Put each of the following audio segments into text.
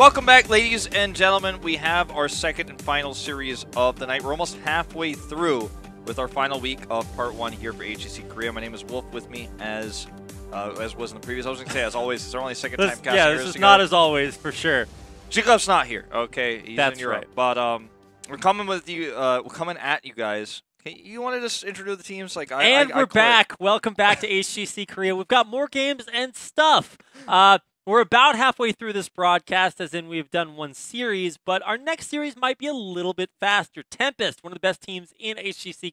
Welcome back, ladies and gentlemen. We have our second and final series of the night. We're almost halfway through with our final week of part one here for HGC Korea. My name is Wolf. With me, as was in the previous, I was going to say, as always, it's our only second time casting. Yeah, this is not as always, for sure. Jigov's not here. Okay, he's That's in Europe. right. But we're coming with you. We're coming at you guys. Okay, you want to just introduce the teams? Like, we're back. Welcome back to HGC Korea. We've got more games and stuff. We're about halfway through this broadcast, as in we've done one series, but our next series might be a little bit faster. Tempest, one of the best teams in HGC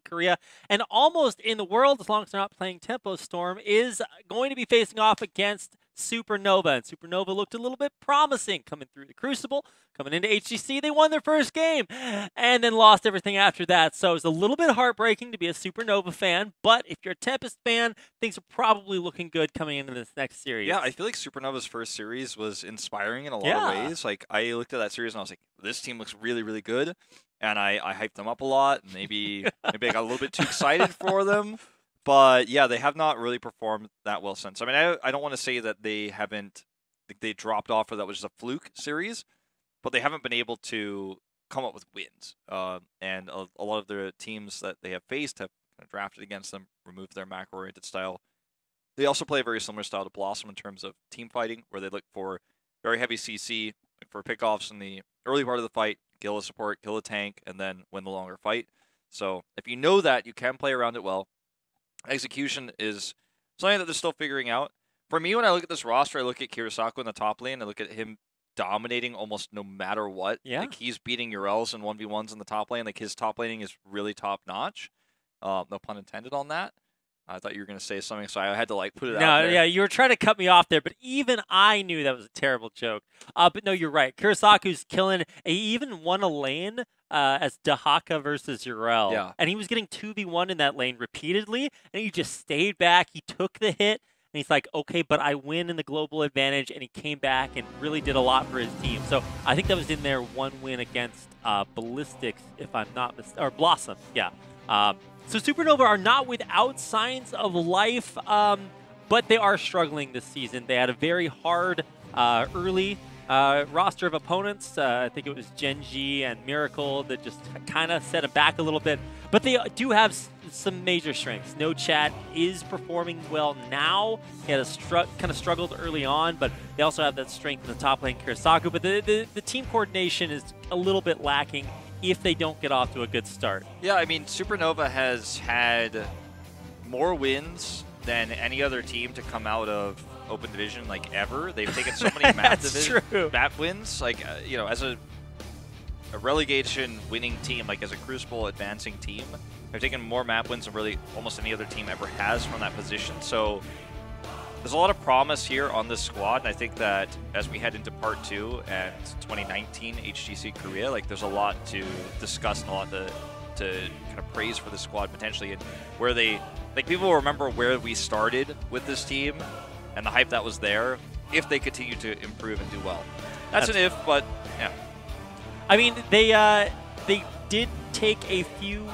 Korea, and almost in the world, as long as they're not playing Tempo Storm, is going to be facing off against Supernova. And Supernova looked a little bit promising coming through the Crucible. Coming into HGC, they won their first game and then lost everything after that. So it's a little bit heartbreaking to be a Supernova fan, but if you're a Tempest fan, things are probably looking good coming into this next series. Yeah, I feel like Supernova's first series was inspiring in a lot of ways. Like, I looked at that series and I was like, this team looks really, really good. And I hyped them up a lot. Maybe I got a little bit too excited for them. But yeah, they have not really performed that well since. I mean, I don't want to say that they haven't, like, they dropped off or that was just a fluke series, but they haven't been able to come up with wins. And a lot of the teams that they have faced have kind of drafted against them, removed their macro-oriented style. They also play a very similar style to Blossom in terms of team fighting, where they look for very heavy CC, look for pickoffs in the early part of the fight, kill a support, kill a tank, and then win the longer fight. So if you know that, you can play around it well. Execution is something that they're still figuring out. For me, when I look at this roster, I look at Kirisaku in the top lane. I look at him dominating almost no matter what. Yeah. Like, he's beating Urels in 1v1s in the top lane. Like, his top laning is really top-notch. No pun intended on that. I thought you were going to say something, so I had to, like, put it out there. Yeah, you were trying to cut me off there, but even I knew that was a terrible joke. But no, you're right. Kirisaku's killing. He even won a lane as Dahaka versus Urel. Yeah. And he was getting 2v1 in that lane repeatedly, and he just stayed back. He took the hit, and he's like, okay, but I win in the global advantage, and he came back and really did a lot for his team. So I think that was in there one win against Ballistics, if I'm not mistaken, or Blossom, yeah. So Supernova are not without signs of life, but they are struggling this season. They had a very hard early roster of opponents. I think it was Genji and Miracle that just kind of set them back a little bit. But they do have some major strengths. No Chat is performing well now. He had kind of struggled early on, but they also have that strength in the top lane, Kirisaku. But the team coordination is a little bit lacking if they don't get off to a good start. Yeah, I mean, Supernova has had more wins than any other team to come out of Open Division, like, ever. They've taken so many map wins. Like, you know, as a relegation winning team, like as a Crucible advancing team, they've taken more map wins than really almost any other team ever has from that position. So there's a lot of promise here on this squad, and I think that as we head into part two and 2019 HGC Korea, like, there's a lot to discuss and a lot to kind of praise for the squad potentially, and where they, like, people will remember where we started with this team and the hype that was there if they continue to improve and do well. That's an if, but yeah. I mean, they did take a few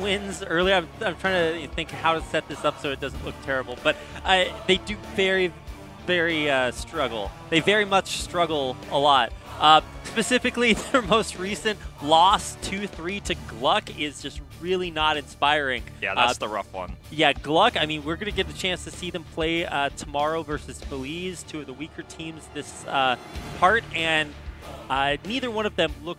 wins early. I'm trying to think how to set this up so it doesn't look terrible, but they do very struggle. They very much struggle a lot. Specifically, their most recent loss 2-3 to Gluck is just really not inspiring. Yeah, that's the rough one. Yeah, Gluck, I mean, we're going to get the chance to see them play tomorrow versus Belize, two of the weaker teams this part, and neither one of them look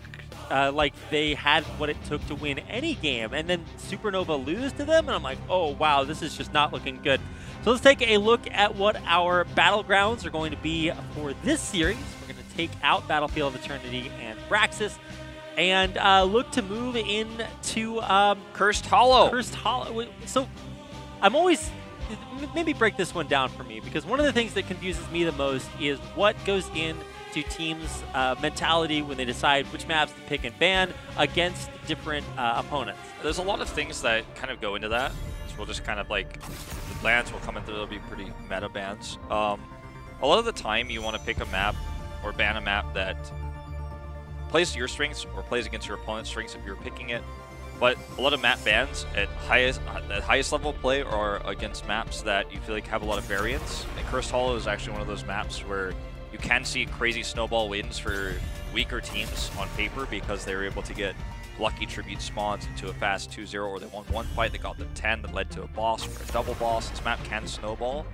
like they had what it took to win any game, and then Supernova lose to them, and I'm like, oh wow, this is just not looking good. So let's take a look at what our battlegrounds are going to be for this series. We're going to take out Battlefield of Eternity and Braxis, and look to move into Cursed Hollow. Cursed Hollow. So I'm always, maybe break this one down for me, because one of the things that confuses me the most is what goes in to teams' mentality when they decide which maps to pick and ban against different opponents. There's a lot of things that kind of go into that. So we'll just kind of, like, the bans will come into, they'll be pretty meta bans. A lot of the time you want to pick a map or ban a map that plays to your strengths or plays against your opponent's strengths if you're picking it. But a lot of map bans at highest level of play are against maps that you feel like have a lot of variance. And Cursed Hollow is actually one of those maps where you you can see crazy snowball wins for weaker teams on paper because they were able to get lucky tribute spawns into a fast 2-0, or they won one fight that got them 10 that led to a boss or a double boss. This map can snowball.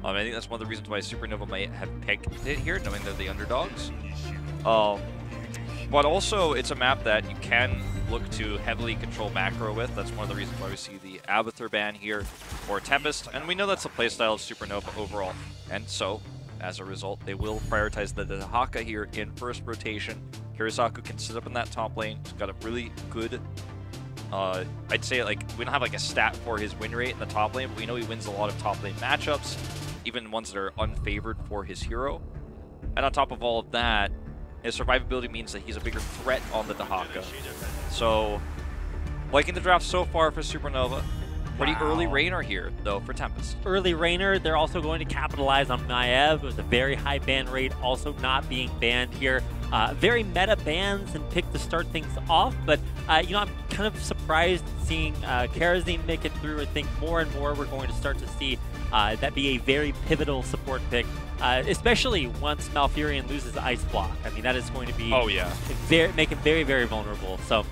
I think that's one of the reasons why Supernova might have picked it here, knowing they're the underdogs. But also, it's a map that you can look to heavily control macro with. That's one of the reasons why we see the Abathur ban here or Tempest, and we know that's the playstyle of Supernova overall. And so, as a result, they will prioritize the Dahaka here in first rotation. Kirisaku can sit up in that top lane. He's got a really good, I'd say, like, we don't have like a stat for his win rate in the top lane, but we know he wins a lot of top lane matchups, even ones that are unfavored for his hero. And on top of all of that, his survivability means that he's a bigger threat on the Dahaka. So, liking the draft so far for Supernova. Pretty early Rainer here, though, for Tempest. Early Rainer, they're also going to capitalize on Maiev. It was a very high ban rate, also not being banned here. Very meta bans and pick to start things off, but you know, I'm kind of surprised seeing Karazim make it through. I think more and more we're going to start to see that be a very pivotal support pick, especially once Malfurion loses Ice Block. I mean, that is going to be make him very, very vulnerable. So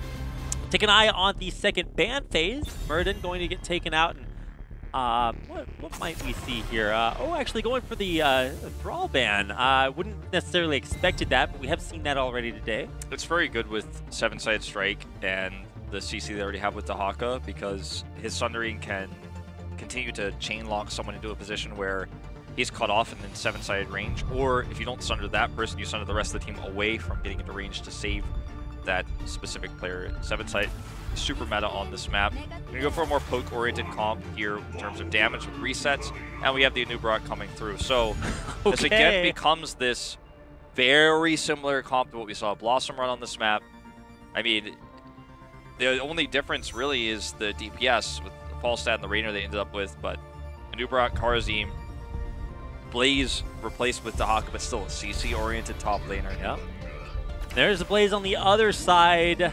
take an eye on the second ban phase. Murden going to get taken out. And what might we see here? Actually going for the Thrall ban. Wouldn't necessarily expected that, but we have seen that already today. It's very good with 7-sided strike and the CC they already have with Dahaka, because his Sundering can continue to chain lock someone into a position where he's cut off and in 7-sided range, or if you don't sunder that person, you sunder the rest of the team away from getting into range to save that specific player. 7-side, super meta on this map. We're going to go for a more poke-oriented comp here in terms of damage with resets, and we have the Anub'arak coming through. So this again becomes this very similar comp to what we saw Blossom run on this map. I mean, the only difference really is the DPS with the Falstad and the Rainer they ended up with, but Anub'arak, Karazim, Blaze replaced with Dahaka, but still a CC-oriented top laner. Yep. There's a Blaze on the other side,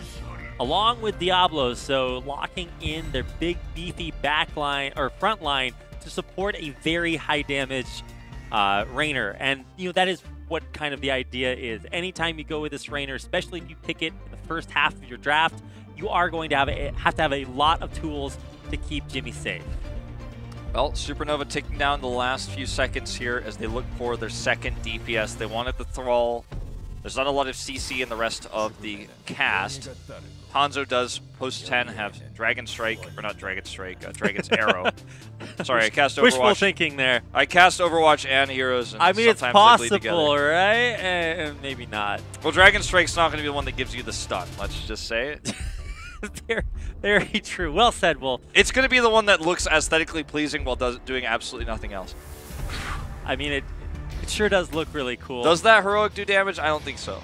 along with Diablo, so locking in their big, beefy back line, or front line, to support a very high damage Rainer. And, you know, that is what kind of the idea is. Anytime you go with this Rainer, especially if you pick it in the first half of your draft, you are going to have to have a lot of tools to keep Jimmy safe. Well, Supernova taking down the last few seconds here as they look for their second DPS. They wanted the Thrall. There's not a lot of CC in the rest of the cast. Hanzo does, post 10, have Dragon Strike, or not Dragon Strike, Dragon's Arrow. Sorry, I cast Overwatch. Wishful thinking there. I cast Overwatch and Heroes, and I mean, it's possible, right? And maybe not. Well, Dragon Strike's not going to be the one that gives you the stun, let's just say it. Very true. Well said, Wolf. It's going to be the one that looks aesthetically pleasing while doing absolutely nothing else. I mean, it sure does look really cool. Does that heroic do damage? I don't think so.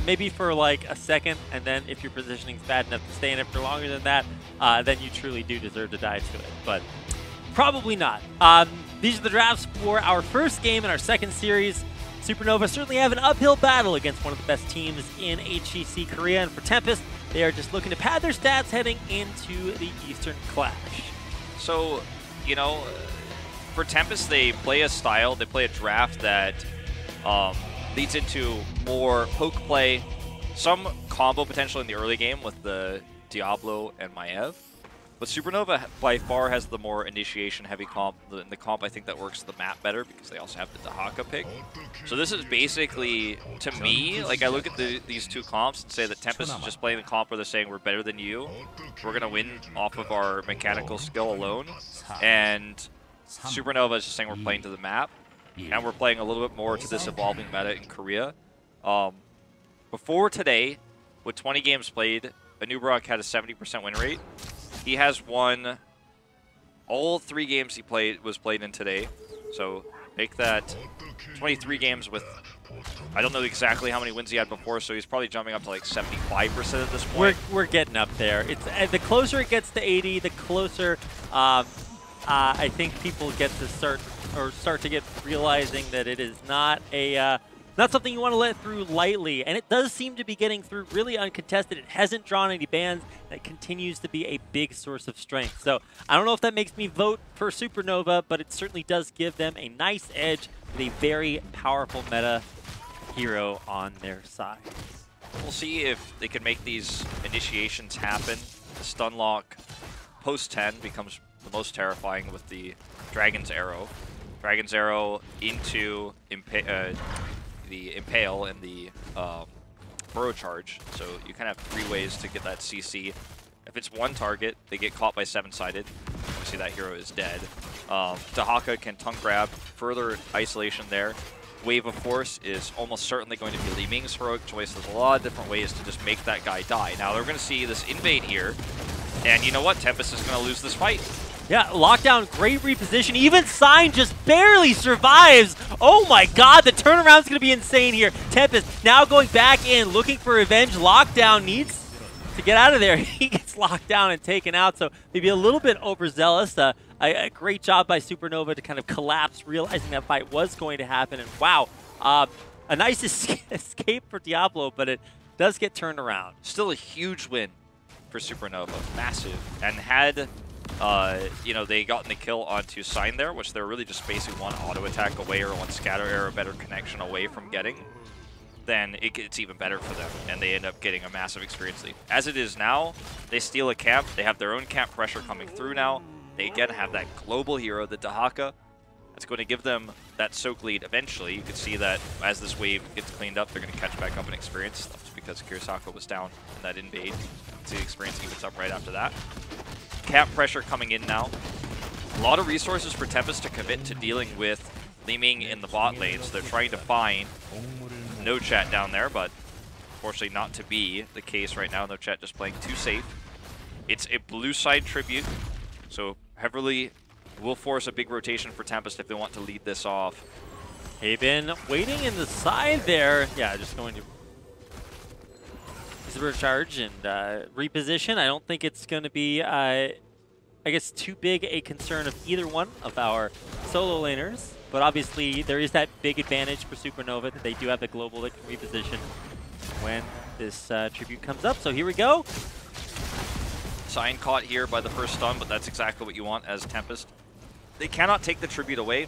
Maybe for like a second, and then if your positioning's bad enough to stay in it for longer than that, then you truly do deserve to die to it. But probably not. These are the drafts for our first game in our second series. Supernova certainly have an uphill battle against one of the best teams in HGC Korea, and for Tempest, they are just looking to pad their stats heading into the Eastern Clash. So, you know, for Tempest, they play a style, they play a draft that leads into more poke play, some combo potential in the early game with the Diablo and Maiev. But Supernova by far has the more initiation-heavy comp, the comp I think that works the map better because they also have the Dahaka pick. So this is basically, to me, like I look at these two comps and say that Tempest is just playing the comp where they're saying we're better than you, we're going to win off of our mechanical skill alone, and Supernova is just saying we're playing to the map, and we're playing a little bit more to this evolving meta in Korea. Before today, with 20 games played, Anub'arak had a 70% win rate. He has won all 3 games he was played in today. So make that 23 games with, I don't know exactly how many wins he had before, so he's probably jumping up to like 75% at this point. We're getting up there. It's the closer it gets to 80, the closer I think people get to start to get realizing that it is not a not something you want to let through lightly, and it does seem to be getting through really uncontested. It hasn't drawn any bans, and it continues to be a big source of strength. So I don't know if that makes me vote for Supernova, but it certainly does give them a nice edge with a very powerful meta hero on their side. We'll see if they can make these initiations happen. The stun lock post 10 becomes the most terrifying with the Dragon's Arrow. Dragon's Arrow into the Impale and the Burrow Charge. So you kind of have 3 ways to get that CC. If it's one target, they get caught by 7-sided. Obviously that hero is dead. Dahaka can tongue grab, further isolation there. Wave of Force is almost certainly going to be Li Ming's heroic choice. There's a lot of different ways to just make that guy die. Now they're going to see this invade here, and you know what? Tempest is going to lose this fight. Yeah, lockdown, great reposition. Even Sign just barely survives. Oh my god, the turnaround's going to be insane here. Tempest now going back in, looking for revenge. Lockdown needs to get out of there. He gets locked down and taken out, so maybe a little bit overzealous. A great job by Supernova to kind of collapse, realizing that fight was going to happen. And wow, a nice escape for Diablo, but it does get turned around. Still a huge win for Supernova, massive. And had you know, they gotten the kill onto Sign there, which they're really just basically one auto attack away or one scatter arrow better connection away from getting, then it's even better for them, and they end up getting a massive experience lead. As it is now, they steal a camp. They have their own camp pressure coming through now. They again have that global hero, the Dahaka. That's going to give them that soak lead eventually. You can see that as this wave gets cleaned up, they're going to catch back up in experience. That's because Kurisako was down in that invade. See the experience evens up right after that. Camp pressure coming in now. A lot of resources for Tempest to commit to dealing with Li Ming in the bot lane, so they're trying to find no chat down there, but unfortunately not to be the case right now. No chat just playing too safe. It's a blue side tribute, so heavily will force a big rotation for Tempest if they want to lead this off. Haven waiting in the side there. Yeah, just going to recharge and reposition. I don't think it's going to be, I guess, too big a concern of either one of our solo laners. But obviously, there is that big advantage for Supernova that they do have the global that can reposition when this tribute comes up. So here we go. Sign caught here by the first stun, but that's exactly what you want as Tempest. They cannot take the tribute away,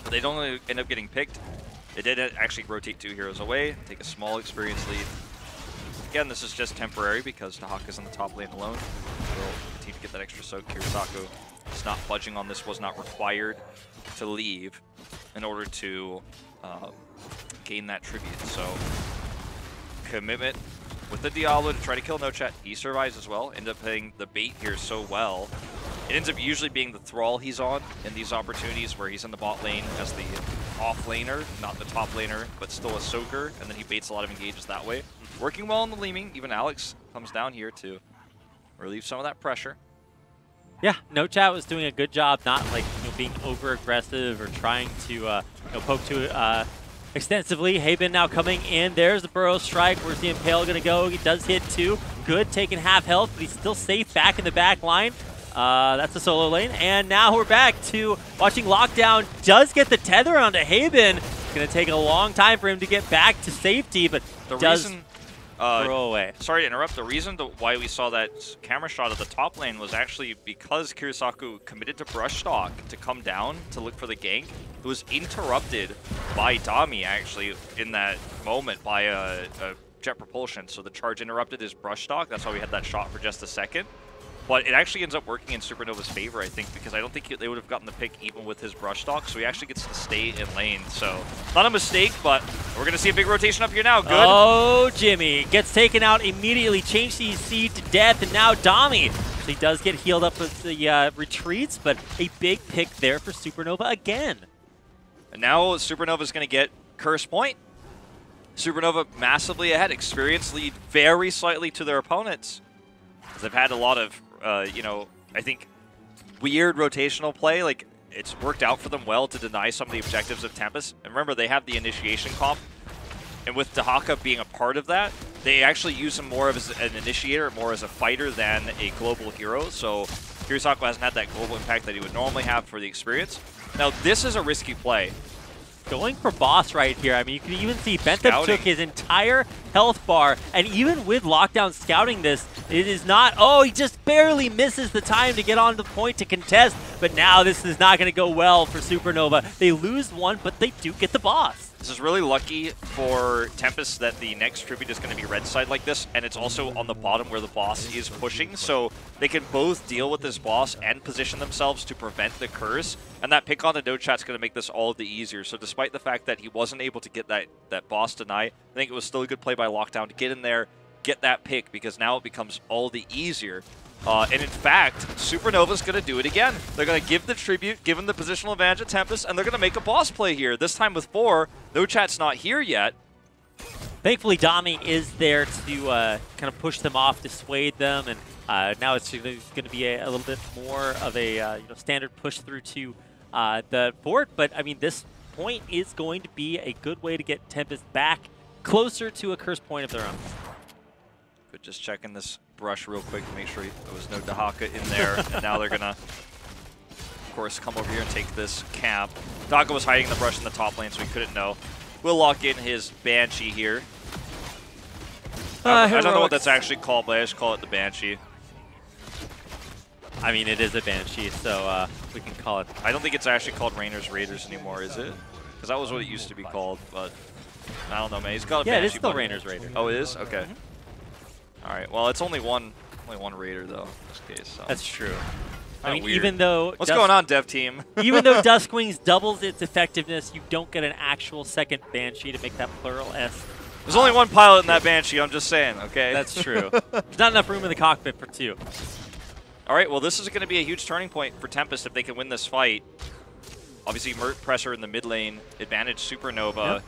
but they don't end up getting picked. They did actually rotate 2 heroes away, take a small experience lead. Again, this is just temporary because Dahaka's in the top lane alone. We'll continue to get that extra soak. Kurisako is not budging on this, was not required to leave in order to gain that tribute. So, commitment with the Diablo to try to kill No Chat. He survives as well. End up playing the bait here so well. It ends up usually being the Thrall he's on in these opportunities where he's in the bot lane as the off laner, not the top laner, but still a soaker, and then he baits a lot of engages that way. Working well on the Li Ming. Even Alex comes down here to relieve some of that pressure. Yeah, No Chat was doing a good job, not like being over aggressive or trying to poke to extensively. Haven now coming in. There's the Burrow Strike. Where's the Impale going to go? He does hit 2. Good, taking half health, but he's still safe back in the back line. That's the solo lane. And now we're back to watching Lockdown. Does get the tether onto Haven. It's going to take a long time for him to get back to safety, but the does reason, throw away. Sorry to interrupt. The reason why we saw that camera shot of the top lane was actually because Kurisako committed to brush stock to come down to look for the gank. It was interrupted by Dami, actually, in that moment by a jet propulsion. So the charge interrupted his brush stock. That's why we had that shot for just a second. But it actually ends up working in Supernova's favor, I think, because I don't think they would have gotten the pick even with his brush stock, so he actually gets to stay in lane. So, not a mistake, but we're going to see a big rotation up here now. Good. Oh, Jimmy gets taken out immediately, changed CC to death, and now Dami. So he does get healed up with the retreats, but a big pick there for Supernova again. And now Supernova's going to get Curse Point. Supernova massively ahead, experience lead very slightly to their opponents. They've had a lot of I think weird rotational play. Like, it's worked out for them well to deny some of the objectives of Tempest. And remember, they have the initiation comp. And with Dahaka being a part of that, they actually use him more as an initiator, more as a fighter than a global hero. So Kurisako hasn't had that global impact that he would normally have for the experience. Now, this is a risky play. Going for boss right here. I mean, you can even see Bentham took his entire health bar, and even with Lockdown scouting this, it is not, oh, he just barely misses the time to get on the point to contest. but now this is not going to go well for Supernova. They lose one, but they do get the boss. This is really lucky for Tempest that the next tribute is going to be red side like this, and it's also on the bottom where the boss is pushing, so they can both deal with this boss and position themselves to prevent the curse, and that pick on the no chat's going to make this all the easier. So despite the fact that he wasn't able to get that boss deny, I think it was still a good play by Lockdown to get in there, get that pick, because now it becomes all the easier. And in fact, Supernova's going to do it again. They're going to give the tribute, give him the positional advantage at Tempest, and they're going to make a boss play here, this time with 4. No chat's not here yet. Thankfully, Dami is there to kind of push them off, dissuade them, and now it's going to be a little bit more of a standard push through to the fort. But, I mean, this point is going to be a good way to get Tempest back closer to a curse point of their own. But just checking this brush real quick to make sure there was no Dahaka in there. And now they're going to, of course, come over here and take this camp. Dahaka was hiding the brush in the top lane, so he couldn't know. We'll lock in his Banshee here. I don't know what that's actually called, but I just call it the Banshee. I mean, it is a Banshee, so we can call it. I don't think it's actually called Rainer's Raiders anymore, is it? Because that was what it used to be called, but I don't know, man. He's got a Banshee. Yeah, it is still Rainer's Raiders. Oh, it is? Okay. All right. Well, it's only one Raider though in this case. So. That's true. I mean, weird. even though what's going on, dev team? Even though Duskwings doubles its effectiveness, you don't get an actual second Banshee to make that plural S. There's only one pilot in that Banshee. I'm just saying. Okay. That's true. There's not enough room in the cockpit for 2. All right. Well, this is going to be a huge turning point for Tempest if they can win this fight. Obviously, Mert pressure in the mid lane, advantage Supernova. Yep.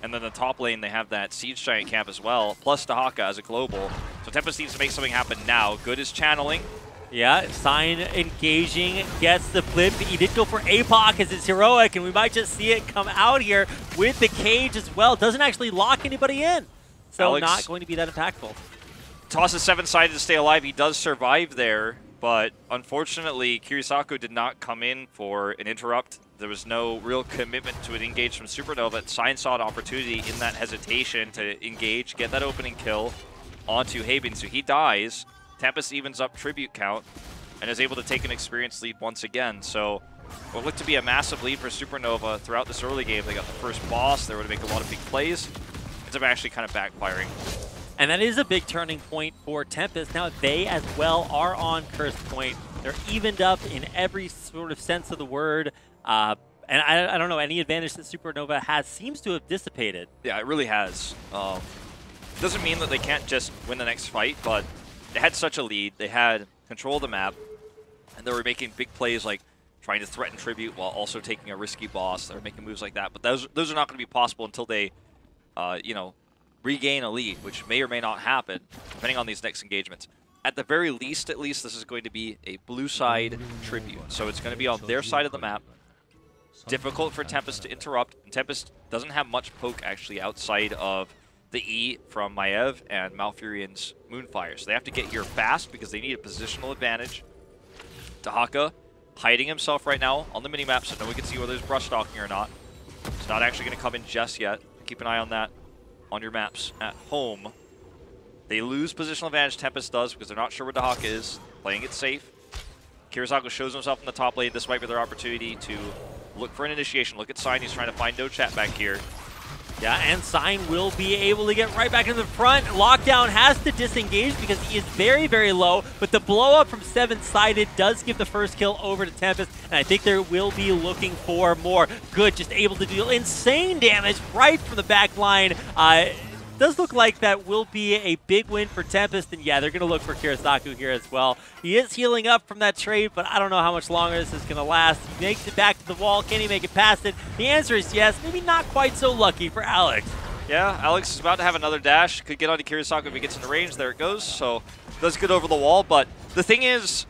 And then the top lane, they have that Siege Giant camp as well, plus Dahaka as a global. So Tempest needs to make something happen now. Good is channeling. Yeah, Sign engaging, gets the flip. He did go for APOC as it's heroic, and we might just see it come out here with the cage as well. Doesn't actually lock anybody in. So Alex not going to be that impactful. Tosses 7-sided to stay alive. He does survive there, but unfortunately, Kirisaku did not come in for an interrupt. There was no real commitment to an engage from Supernova. Sign saw an opportunity in that hesitation to engage, get that opening kill onto Haben. So he dies. Tempest evens up tribute count and is able to take an experience lead once again. So what looked to be a massive lead for Supernova throughout this early game. They got the first boss. They were to make a lot of big plays. Ends up actually kind of backfiring. And that is a big turning point for Tempest. Now they as well are on curse point. They're evened up in every sort of sense of the word. And I don't know, any advantage that Supernova has seems to have dissipated. Yeah, it really has. Doesn't mean that they can't just win the next fight, but they had such a lead. They had control of the map, and they were making big plays like trying to threaten tribute while also taking a risky boss. They were making moves like that, but those are not going to be possible until they, regain a lead, which may or may not happen, depending on these next engagements. At the very least, this is going to be a blue side tribute. So it's going to be on their side of the map. Difficult for Tempest to interrupt. And Tempest doesn't have much poke, actually, outside of the E from Maev and Malfurion's Moonfire. So they have to get here fast because they need a positional advantage. Dahaka hiding himself right now on the minimap so no one can see whether he's brush stalking or not. It's not actually going to come in just yet. Keep an eye on that on your maps at home. They lose positional advantage, Tempest does, because they're not sure where Dahaka is. Playing it safe. Kirisaku shows himself in the top lane. This might be their opportunity to look for an initiation. Look at Sign. He's trying to find no chat back here. Yeah, and Sign will be able to get right back into the front. Lockdown has to disengage because he is very, very low, but the blow up from 7-sided does give the first kill over to Tempest, and I think they will be looking for more. Good, just able to deal insane damage right from the back line. Does look like that will be a big win for Tempest, and yeah, they're going to look for Kirisaku here as well. He is healing up from that trade, but I don't know how much longer this is going to last. He makes it back to the wall. Can he make it past it? The answer is yes. Maybe not quite so lucky for Alex. Yeah, Alex is about to have another dash. Could get onto Kirisaku if he gets into range. There it goes. So does get over the wall, but the thing is,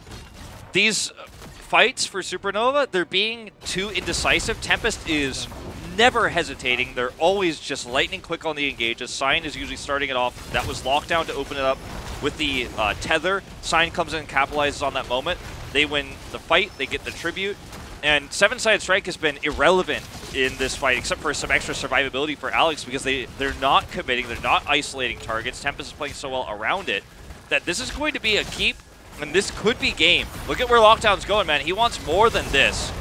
these fights for Supernova, they're being too indecisive. Tempest is never hesitating. They're always just lightning quick on the engages. Sign is usually starting it off. That was Lockdown to open it up with the tether. Sign comes in and capitalizes on that moment. They win the fight. They get the tribute. And 7-sided strike has been irrelevant in this fight, except for some extra survivability for Alex, because they're not committing. They're not isolating targets. Tempest is playing so well around it that this is going to be a keep And this could be game. Look at where Lockdown's going, man. He wants more than this.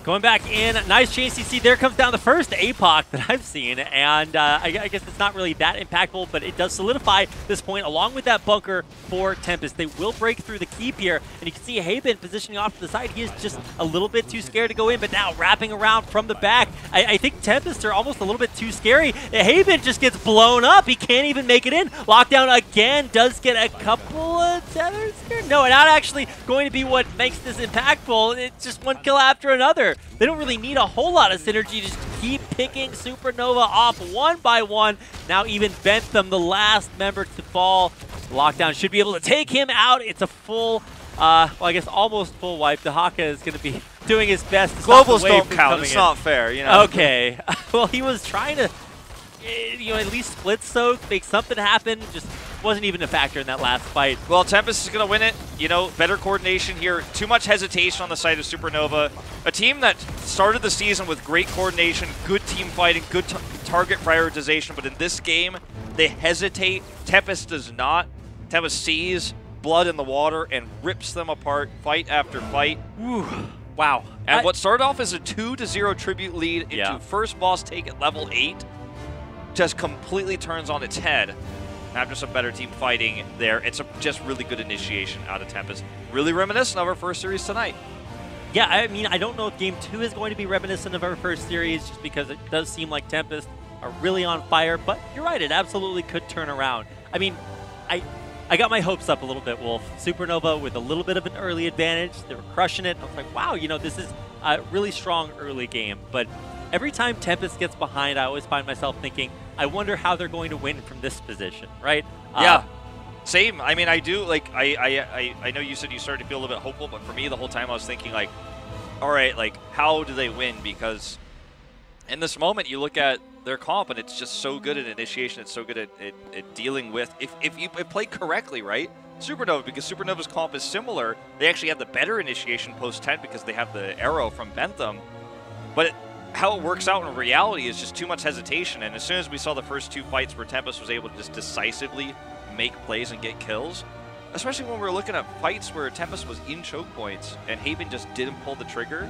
Going back in, nice JCC. There comes down the first APOC that I've seen, and I guess it's not really that impactful, but it does solidify this point along with that bunker for Tempest. They will break through the keep here, and you can see Haben positioning off to the side. He is just a little bit too scared to go in, but now wrapping around from the back. I think Tempest are almost a little bit too scary. Haben just gets blown up. He can't even make it in. Lockdown again does get a couple of tethers here. No, not actually going to be what makes this impactful. It's just one kill after another. They don't really need a whole lot of synergy. Just keep picking Supernova off one by one. Now even Bentham, the last member to fall. Lockdown should be able to take him out. It's a full, well, I guess almost full wipe. Dahaka is going to be doing his best to stop the wave Globals don't from count. coming It's in. not fair, you know. Okay. Well, he was trying to, you know, at least split soak, make something happen. Just wasn't even a factor in that last fight. Well, Tempest is going to win it. You know, better coordination here. Too much hesitation on the side of Supernova. A team that started the season with great coordination, good team fighting, good target prioritization, but in this game, they hesitate. Tempest does not. Tempest sees blood in the water and rips them apart fight after fight. Whew. Wow. And what started off as a 2-0 tribute lead into first boss take at level 8 just completely turns on its head. After some better team fighting there, it's just really good initiation out of Tempest. Really reminiscent of our first series tonight. Yeah, I mean, I don't know if Game 2 is going to be reminiscent of our first series, just because it does seem like Tempest are really on fire, but you're right, it absolutely could turn around. I mean, I got my hopes up a little bit, Wolf. Supernova with a little bit of an early advantage. They were crushing it. I was like, wow, you know, this is a really strong early game. But every time Tempest gets behind, I always find myself thinking, I wonder how they're going to win from this position, right? Yeah, same. I mean, I do, like, I know you said you started to feel a little bit hopeful, but for me, the whole time I was thinking, like, all right, like, how do they win? Because in this moment, you look at their comp, and it's just so good at initiation. It's so good at dealing with, if you play correctly, right? Supernova, because Supernova's comp is similar. They actually have the better initiation post-10 because they have the arrow from Bentham. But how it works out in reality is just too much hesitation. And as soon as we saw the first two fights where Tempest was able to just decisively make plays and get kills, especially when we were looking at fights where Tempest was in choke points and Haben just didn't pull the trigger.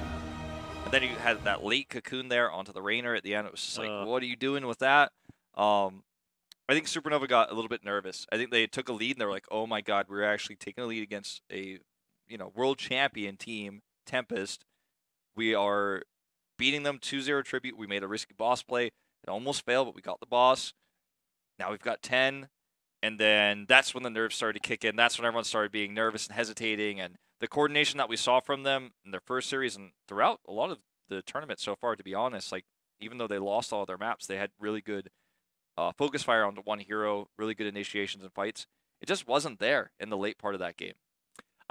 And then you had that late cocoon there onto the Rainer at the end. It was just like, what are you doing with that? I think Supernova got a little bit nervous. I think they took a lead and they were like, oh my god, we're actually taking a lead against a, you know, world champion team, Tempest. We are beating them 2-0 tribute. We made a risky boss play. It almost failed, but we got the boss. Now we've got 10. And then that's when the nerves started to kick in. That's when everyone started being nervous and hesitating. And the coordination that we saw from them in their first series and throughout a lot of the tournament so far, to be honest, like, even though they lost all of their maps, they had really good focus fire on the one hero, really good initiations and fights. It just wasn't there in the late part of that game.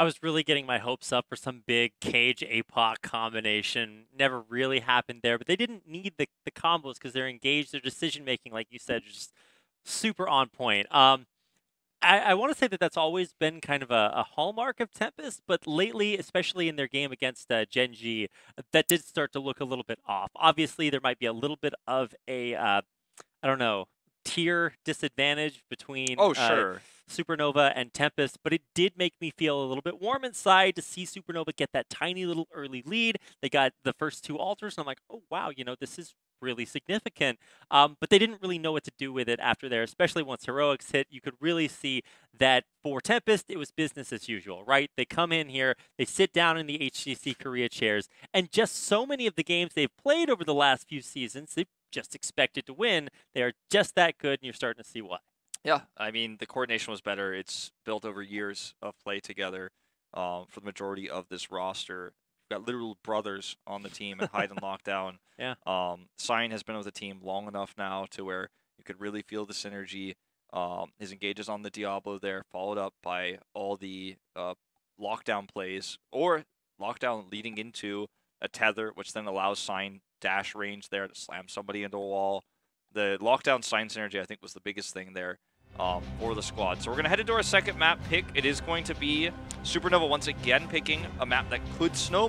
I was really getting my hopes up for some big Cage APOC combination. Never really happened there, but they didn't need the combos because they're engaged. Their decision making, like you said, just super on point. I want to say that that's always been kind of a hallmark of Tempest, but lately, especially in their game against Genji, that did start to look a little bit off. Obviously, there might be a little bit of a, I don't know, tier disadvantage between Supernova and Tempest, but it did make me feel a little bit warm inside to see Supernova get that tiny little early lead. They got the first two altars, and I'm like, oh, wow, you know, this is really significant. But they didn't really know what to do with it after there, especially once Heroics hit. You could really see that for Tempest, it was business as usual, right? They come in here, they sit down in the HGC Korea chairs, and just so many of the games they've played over the last few seasons, they've just expected to win. They are just that good, and you're starting to see why. Yeah, I mean, the coordination was better. It's built over years of play together for the majority of this roster. We've got literal brothers on the team and Hyde and Lockdown. Yeah. Sign has been with the team long enough now to where you could really feel the synergy. His engages on the Diablo there, followed up by all the Lockdown plays, or Lockdown leading into a tether, which then allows Sign dash range there to slam somebody into a wall. The Lockdown Sign synergy, I think, was the biggest thing there for the squad. So we're going to head into our second map pick. It is going to be Supernova once again picking a map that could snow